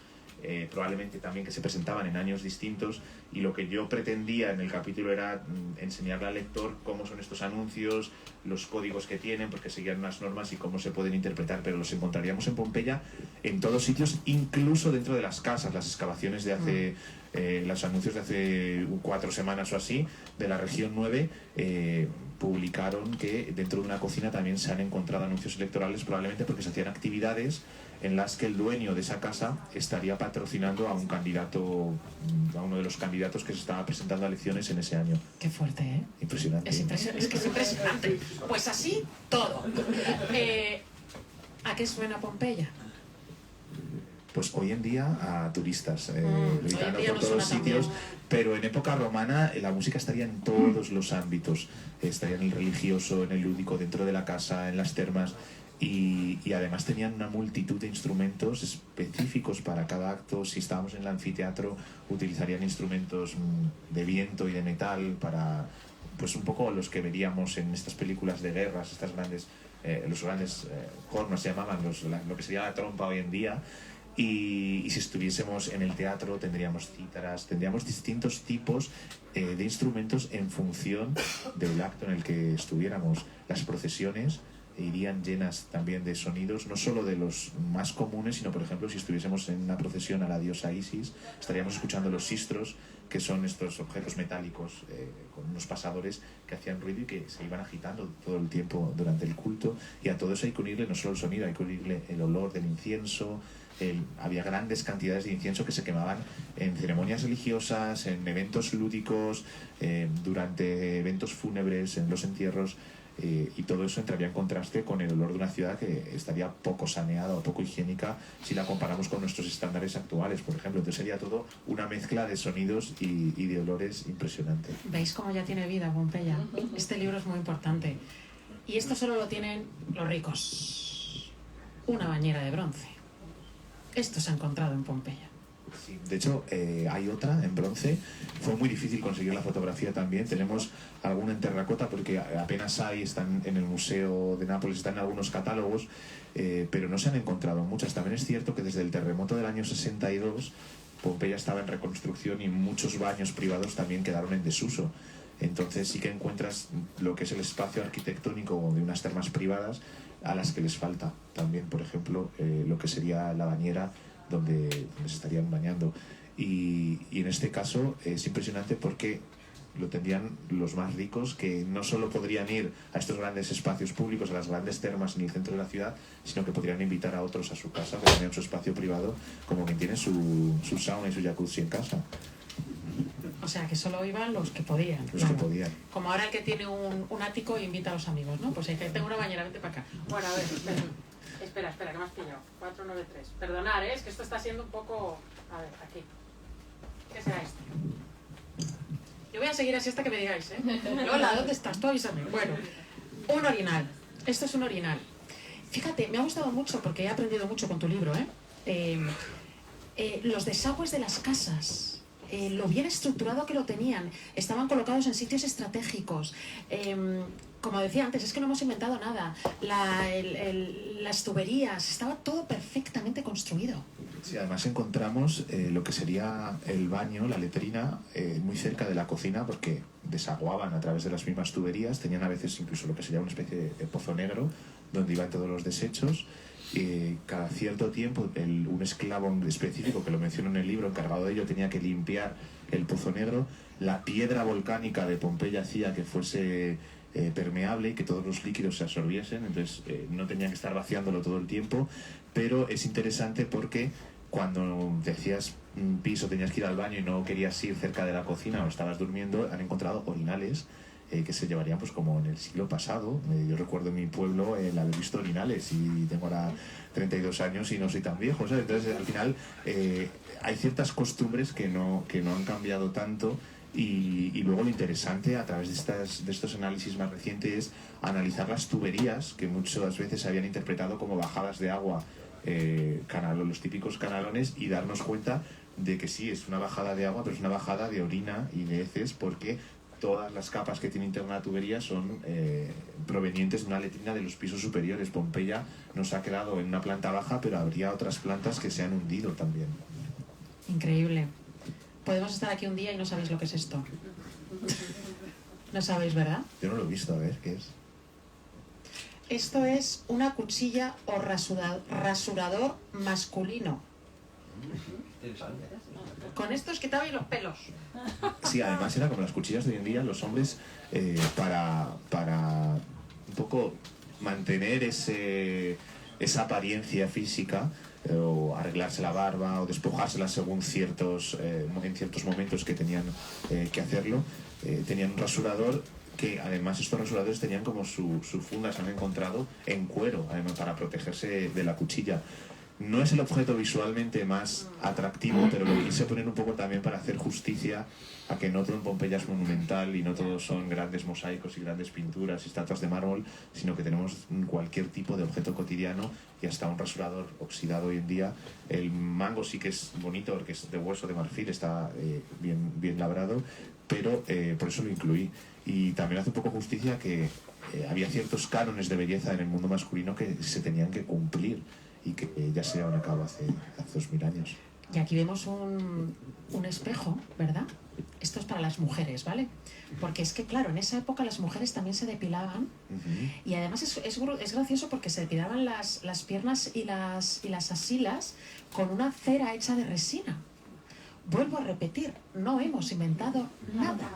probablemente también que se presentaban en años distintos, y lo que yo pretendía en el capítulo era enseñarle al lector cómo son estos anuncios, los códigos que tienen, porque seguían unas normas y cómo se pueden interpretar, pero los encontraríamos en Pompeya en todos sitios, incluso dentro de las casas. Las excavaciones de hace los anuncios de hace 4 semanas o así de la región 9 publicaron que dentro de una cocina también se han encontrado anuncios electorales, probablemente porque se hacían actividades en las que el dueño de esa casa estaría patrocinando a un candidato, a uno de los candidatos que se estaba presentando a elecciones en ese año. Qué fuerte, ¿eh? Impresionante. Es que es impresionante. Pues así, todo. ¿A qué suena Pompeya? Pues hoy en día a turistas, gritando hoy en día por todos sitios, también. pero en época romana la música estaría en todos los ámbitos, estaría en el religioso, en el lúdico, dentro de la casa, en las termas, y además tenían una multitud de instrumentos específicos para cada acto. Si estábamos en el anfiteatro utilizarían instrumentos de viento y de metal para, pues un poco los que veríamos en estas películas de guerras, estas grandes, los grandes cornos se llamaban, lo que sería la trompa hoy en día. Y si estuviésemos en el teatro tendríamos cítaras, tendríamos distintos tipos de instrumentos en función del acto en el que estuviéramos. Las procesiones irían llenas también de sonidos, no solo de los más comunes, sino por ejemplo si estuviésemos en una procesión a la diosa Isis, estaríamos escuchando los sistros, que son estos objetos metálicos con unos pasadores que hacían ruido y que se iban agitando todo el tiempo durante el culto. Y a todo eso hay que unirle no solo el sonido, hay que unirle el olor del incienso. Había grandes cantidades de incienso que se quemaban en ceremonias religiosas, en eventos lúdicos, durante eventos fúnebres, en los entierros, y todo eso entraría en contraste con el olor de una ciudad que estaría poco saneada o poco higiénica si la comparamos con nuestros estándares actuales, por ejemplo. Entonces sería todo una mezcla de sonidos y de olores impresionante. ¿Veis cómo ya tiene vida Pompeya? Este libro es muy importante. Y esto solo lo tienen los ricos. Una bañera de bronce. Esto se ha encontrado en Pompeya. Sí, de hecho, hay otra en bronce. Fue muy difícil conseguir la fotografía también. Tenemos alguna en terracota porque apenas hay, están en el Museo de Nápoles, están en algunos catálogos, pero no se han encontrado muchas. También es cierto que desde el terremoto del año 62, Pompeya estaba en reconstrucción y muchos baños privados también quedaron en desuso. Entonces sí que encuentras lo que es el espacio arquitectónico de unas termas privadas a las que les falta también, por ejemplo, lo que sería la bañera donde se estarían bañando. Y en este caso es impresionante porque lo tendrían los más ricos, que no solo podrían ir a estos grandes espacios públicos, a las grandes termas en el centro de la ciudad, sino que podrían invitar a otros a su casa, que tenían su espacio privado, como quien tiene su sauna y su jacuzzi en casa. O sea, que solo iban los que podían. Los que podían. Como ahora el que tiene un ático e invita a los amigos, ¿no? Pues que tengo una bañera, vente para acá. Bueno, a ver, espera, que me has pillado. 493. Perdonad, es que esto está siendo un poco... A ver, aquí. ¿Qué será esto? Yo voy a seguir así hasta que me digáis, ¿eh? Lola, ¿dónde estás? Tú avísame. Bueno, un orinal. Esto es un orinal. Fíjate, me ha gustado mucho porque he aprendido mucho con tu libro, los desagües de las casas. Lo bien estructurado que lo tenían, estaban colocados en sitios estratégicos. Como decía antes, es que no hemos inventado nada. Las tuberías, estaba todo perfectamente construido. Sí, además encontramos lo que sería el baño, la letrina, muy cerca de la cocina porque desaguaban a través de las mismas tuberías, tenían a veces incluso lo que sería una especie de pozo negro donde iban todos los desechos. Cada cierto tiempo un esclavo específico, que lo menciono en el libro, encargado de ello, tenía que limpiar el pozo negro. La piedra volcánica de Pompeya hacía que fuese permeable y que todos los líquidos se absorbiesen, entonces no tenían que estar vaciándolo todo el tiempo. Pero es interesante porque cuando decías piso, tenías que ir al baño y no querías ir cerca de la cocina o estabas durmiendo, han encontrado orinales que se llevarían pues como en el siglo pasado. Yo recuerdo en mi pueblo el haber visto orinales y tengo ahora 32 años y no soy tan viejo, ¿sabes? Entonces al final hay ciertas costumbres que no han cambiado tanto y luego lo interesante a través de estos análisis más recientes es analizar las tuberías que muchas veces se habían interpretado como bajadas de agua, los típicos canalones, y darnos cuenta de que sí, es una bajada de agua, pero es una bajada de orina y de heces porque todas las capas que tiene interna la tubería son provenientes de una letrina de los pisos superiores. Pompeya nos ha quedado en una planta baja, pero habría otras plantas que se han hundido también. Increíble. Podemos estar aquí un día y no sabéis lo que es esto. No sabéis, ¿verdad? Yo no lo he visto, a ver, ¿qué es? Esto es una cuchilla o rasurador masculino. Interesante. Con esto os quitabais los pelos. Sí, además era como las cuchillas de hoy en día, los hombres para un poco mantener esa apariencia física, o arreglarse la barba o despojársela según en ciertos momentos que tenían que hacerlo, tenían un rasurador que además estos rasuradores tenían como su funda, se han encontrado en cuero, además para protegerse de la cuchilla. No es el objeto visualmente más atractivo, pero lo quise poner un poco también para hacer justicia a que no todo en Pompeya es monumental y no todos son grandes mosaicos y grandes pinturas y estatuas de mármol, sino que tenemos cualquier tipo de objeto cotidiano y hasta un rasurador oxidado hoy en día. El mango sí que es bonito porque es de hueso de marfil, está bien labrado, pero por eso lo incluí. Y también hace un poco justicia que había ciertos cánones de belleza en el mundo masculino que se tenían que cumplir y que ya se llevan a cabo hace 2000 años. Y aquí vemos un espejo, ¿verdad? Esto es para las mujeres, ¿vale? Porque es que, claro, en esa época las mujeres también se depilaban. Y además es gracioso porque se depilaban las piernas y las axilas con una cera hecha de resina. Vuelvo a repetir, no hemos inventado nada.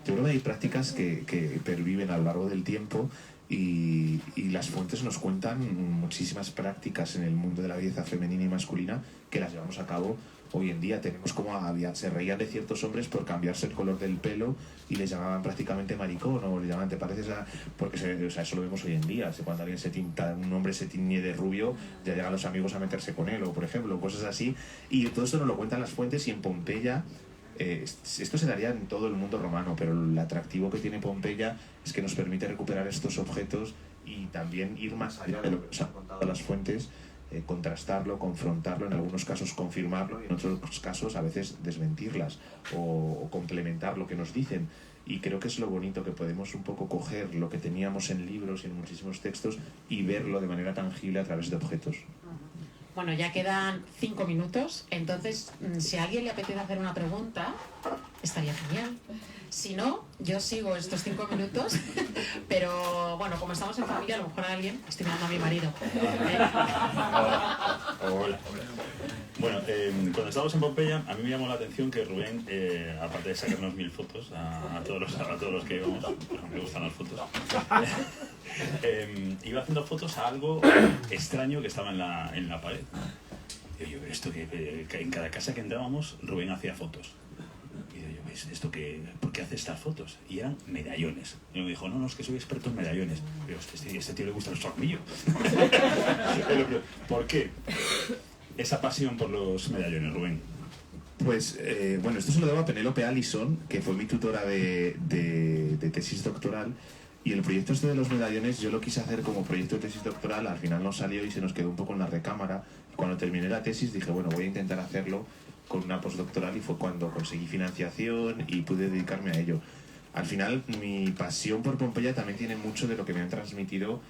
Yo creo que hay prácticas que perviven a lo largo del tiempo y las fuentes nos cuentan muchísimas prácticas en el mundo de la belleza femenina y masculina que las llevamos a cabo hoy en día. Tenemos como se reían de ciertos hombres por cambiarse el color del pelo y les llamaban prácticamente maricón, o le llamaban, ¿te pareces a...? Porque eso lo vemos hoy en día. Cuando un hombre se tiñe de rubio, ya llegan los amigos a meterse con él, o por ejemplo, cosas así. Y todo esto nos lo cuentan las fuentes, y en Pompeya Esto se daría en todo el mundo romano, pero el atractivo que tiene Pompeya es que nos permite recuperar estos objetos y también ir más allá de lo que nos han contado las fuentes, contrastarlo, confrontarlo, en algunos casos confirmarlo y en otros casos a veces desmentirlas o complementar lo que nos dicen. Y creo que es lo bonito, que podemos un poco coger lo que teníamos en libros y en muchísimos textos y verlo de manera tangible a través de objetos. Bueno, ya quedan 5 minutos, entonces si a alguien le apetece hacer una pregunta, estaría genial. Si no, yo sigo estos 5 minutos, pero bueno, como estamos en familia, a lo mejor a alguien, estoy mirando a mi marido. Hola. Bueno, cuando estábamos en Pompeya, a mí me llamó la atención que Rubén, aparte de sacarnos 1000 fotos a todos los que íbamos, bueno, me gustan las fotos, iba haciendo fotos a algo extraño que estaba en la pared. Y yo, esto que en cada casa que entrábamos, Rubén hacía fotos. Y yo, ¿esto qué? ¿Por qué hace estas fotos? Y eran medallones. Y me dijo, no, es que soy experto en medallones. Pero este tío le gusta el solmillo. ¿Por qué esa pasión por los medallones, Rubén? Pues, bueno, esto se lo debo a Penélope Allison, que fue mi tutora de tesis doctoral. Y el proyecto este de los medallones yo lo quise hacer como proyecto de tesis doctoral, al final no salió y se nos quedó un poco en la recámara. Cuando terminé la tesis dije, bueno, voy a intentar hacerlo con una postdoctoral, y fue cuando conseguí financiación y pude dedicarme a ello. Al final mi pasión por Pompeya también tiene mucho de lo que me han transmitido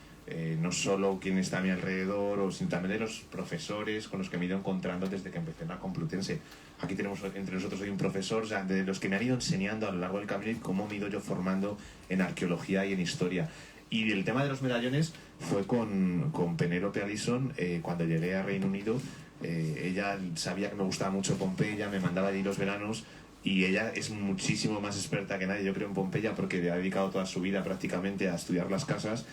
no solo quien está a mi alrededor, sino también de los profesores con los que me he ido encontrando desde que empecé en la Complutense. Aquí tenemos entre nosotros hoy un profesor, o sea, de los que me han ido enseñando a lo largo del camino y cómo me he ido yo formando en arqueología y en historia. Y el tema de los medallones fue con Penélope Allison. Cuando llegué a Reino Unido, ella sabía que me gustaba mucho Pompeya, me mandaba allí los veranos, y ella es muchísimo más experta que nadie, yo creo, en Pompeya, porque ha dedicado toda su vida prácticamente a estudiar las casas.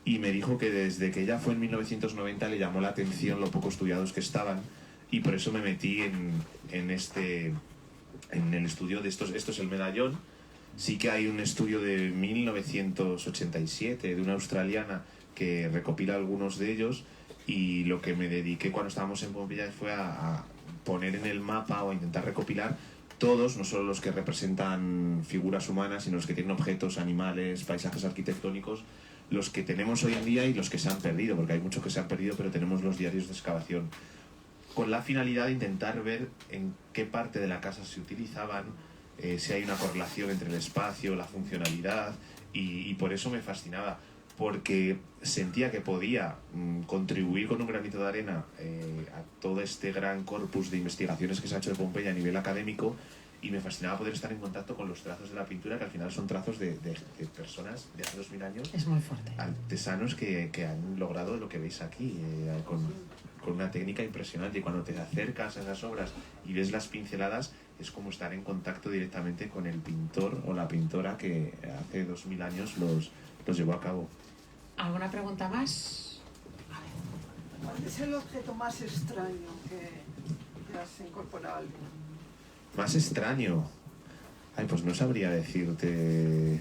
Y me dijo que desde que ella fue en 1990 le llamó la atención lo poco estudiados que estaban, y por eso me metí en el estudio de estos. Esto es el medallón. Sí que hay un estudio de 1987 de una australiana que recopila algunos de ellos, y lo que me dediqué cuando estábamos en Pompeya fue a poner en el mapa o a intentar recopilar todos, no solo los que representan figuras humanas, sino los que tienen objetos, animales, paisajes arquitectónicos, los que tenemos hoy en día y los que se han perdido, porque hay muchos que se han perdido, pero tenemos los diarios de excavación, con la finalidad de intentar ver en qué parte de la casa se utilizaban, si hay una correlación entre el espacio, la funcionalidad, y por eso me fascinaba, porque sentía que podía contribuir con un granito de arena a todo este gran corpus de investigaciones que se ha hecho de Pompeya a nivel académico, y me fascinaba poder estar en contacto con los trazos de la pintura, que al final son trazos de personas de hace 2000 años. Es muy fuerte. Artesanos que han logrado lo que veis aquí, con una técnica impresionante. Y cuando te acercas a esas obras y ves las pinceladas, es como estar en contacto directamente con el pintor o la pintora que hace 2000 años los llevó a cabo. ¿Alguna pregunta más? ¿Cuál es el objeto más extraño que has incorporado al libro? Más extraño. Ay, pues no sabría decirte.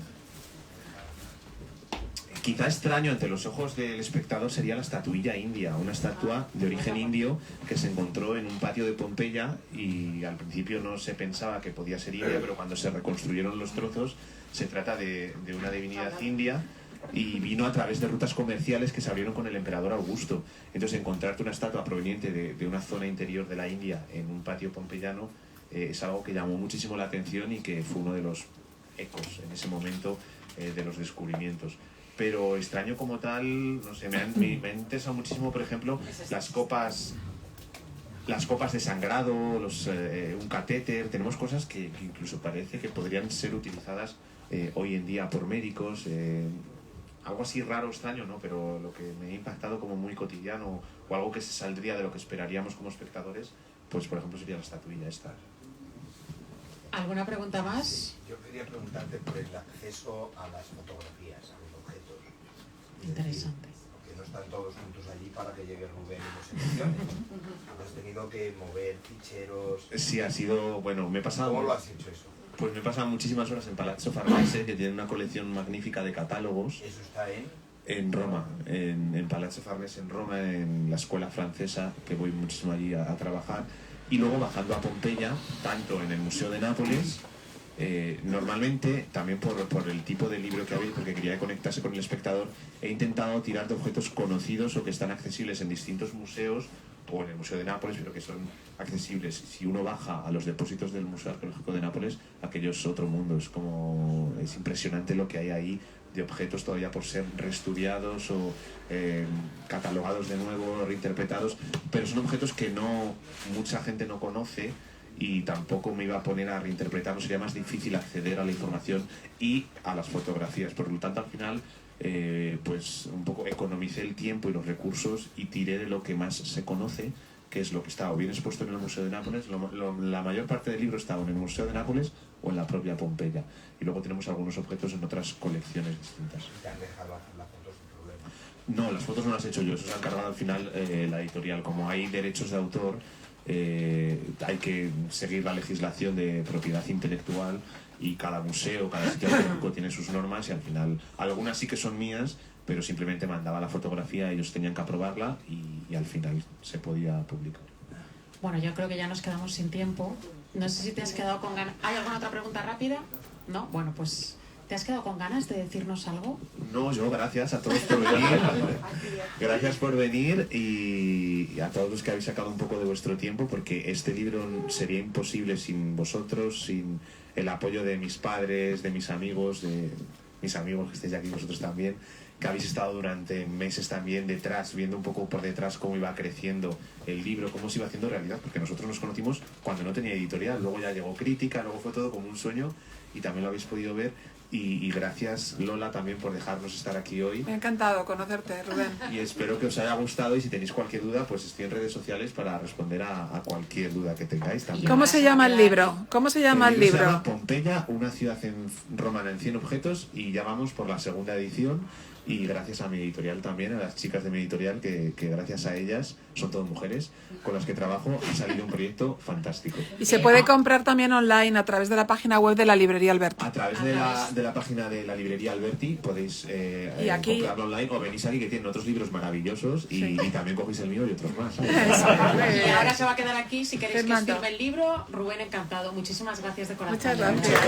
Quizá extraño ante los ojos del espectador sería la estatuilla india, una estatua de origen indio que se encontró en un patio de Pompeya, y al principio no se pensaba que podía ser india, pero cuando se reconstruyeron los trozos se trata de una divinidad india, y vino a través de rutas comerciales que se abrieron con el emperador Augusto. Entonces, encontrarte una estatua proveniente de una zona interior de la India en un patio pompeyano es algo que llamó muchísimo la atención y que fue uno de los ecos en ese momento de los descubrimientos. Pero extraño como tal, no sé, me han interesado muchísimo, por ejemplo, las copas de sangrado, un catéter. Tenemos cosas que incluso parece que podrían ser utilizadas hoy en día por médicos. Algo así raro, extraño, ¿no? Pero lo que me ha impactado como muy cotidiano, o algo que se saldría de lo que esperaríamos como espectadores, pues por ejemplo sería la estatuilla esta. ¿Alguna pregunta más? Sí, yo quería preguntarte por el acceso a las fotografías, a los objetos. Interesante. Porque no están todos juntos allí para que llegue Rubén y los seleccione. Has tenido que mover ficheros. Sí, ha sido, bueno, me he pasado... ¿Cómo lo has hecho eso? Pues me he pasado muchísimas horas en Palazzo Farnese, que tiene una colección magnífica de catálogos. ¿Eso está en Roma, en Palazzo Farnese en Roma, en la escuela francesa, que voy muchísimo allí a trabajar. y luego bajando a Pompeya, tanto en el Museo de Nápoles, normalmente, también por el tipo de libro que habéis, porque quería conectarse con el espectador, he intentado tirar de objetos conocidos o que están accesibles en distintos museos o en el Museo de Nápoles, pero que son accesibles. Si uno baja a los depósitos del Museo Arqueológico de Nápoles, aquello es otro mundo, es impresionante lo que hay ahí de objetos todavía por ser reestudiados o catalogados de nuevo, reinterpretados, pero son objetos que mucha gente no conoce, y tampoco me iba a poner a reinterpretarlo, sería más difícil acceder a la información y a las fotografías. Por lo tanto, al final, pues un poco economicé el tiempo y los recursos y tiré de lo que más se conoce, que es lo que está o bien expuesto en el Museo de Nápoles. La mayor parte del libro está o en el Museo de Nápoles o en la propia Pompeya. Y luego tenemos algunos objetos en otras colecciones distintas. ¿Te han dejado hacer las fotos sin problema? No, las fotos no las he hecho yo, eso se ha encargado al final la editorial. Como hay derechos de autor, hay que seguir la legislación de propiedad intelectual, y cada museo, cada sitio arqueológico tiene sus normas, y al final algunas sí que son mías, pero simplemente mandaba la fotografía, ellos tenían que aprobarla y al final se podía publicar. Bueno, yo creo que ya nos quedamos sin tiempo. No sé si te has quedado con ganas. ¿Hay alguna otra pregunta rápida? ¿No? Bueno, pues ¿te has quedado con ganas de decirnos algo? No, yo gracias a todos por venir. Gracias por venir y a todos los que habéis sacado un poco de vuestro tiempo, porque este libro sería imposible sin vosotros, sin el apoyo de mis padres, de mis amigos que estéis aquí vosotros también, que habéis estado durante meses también detrás, viendo un poco por detrás cómo iba creciendo el libro, cómo se iba haciendo realidad, porque nosotros nos conocimos cuando no tenía editorial, luego ya llegó crítica, luego fue todo como un sueño, y también lo habéis podido ver. Y gracias, Lola, también por dejarnos estar aquí hoy. Me ha encantado conocerte, Rubén. Y espero que os haya gustado, y si tenéis cualquier duda, pues estoy en redes sociales para responder a cualquier duda que tengáis también. ¿Cómo se llama el libro? ¿Cómo se llama el libro? Se llama Pompeya, una ciudad romana en 100 objetos, y ya vamos por la segunda edición. Y gracias a mi editorial también, a las chicas de mi editorial, que gracias a ellas, son todas mujeres, con las que trabajo, ha salido un proyecto fantástico. Y se puede comprar también online a través de la página web de la librería Alberti. A través de la página de la librería Alberti podéis comprarlo online, o venís aquí, que tienen otros libros maravillosos, y también cogéis el mío y otros más. Y ahora se va a quedar aquí. Si queréis Fernando. que os firme el libro, Rubén, encantado. Muchísimas gracias de corazón. Muchas gracias.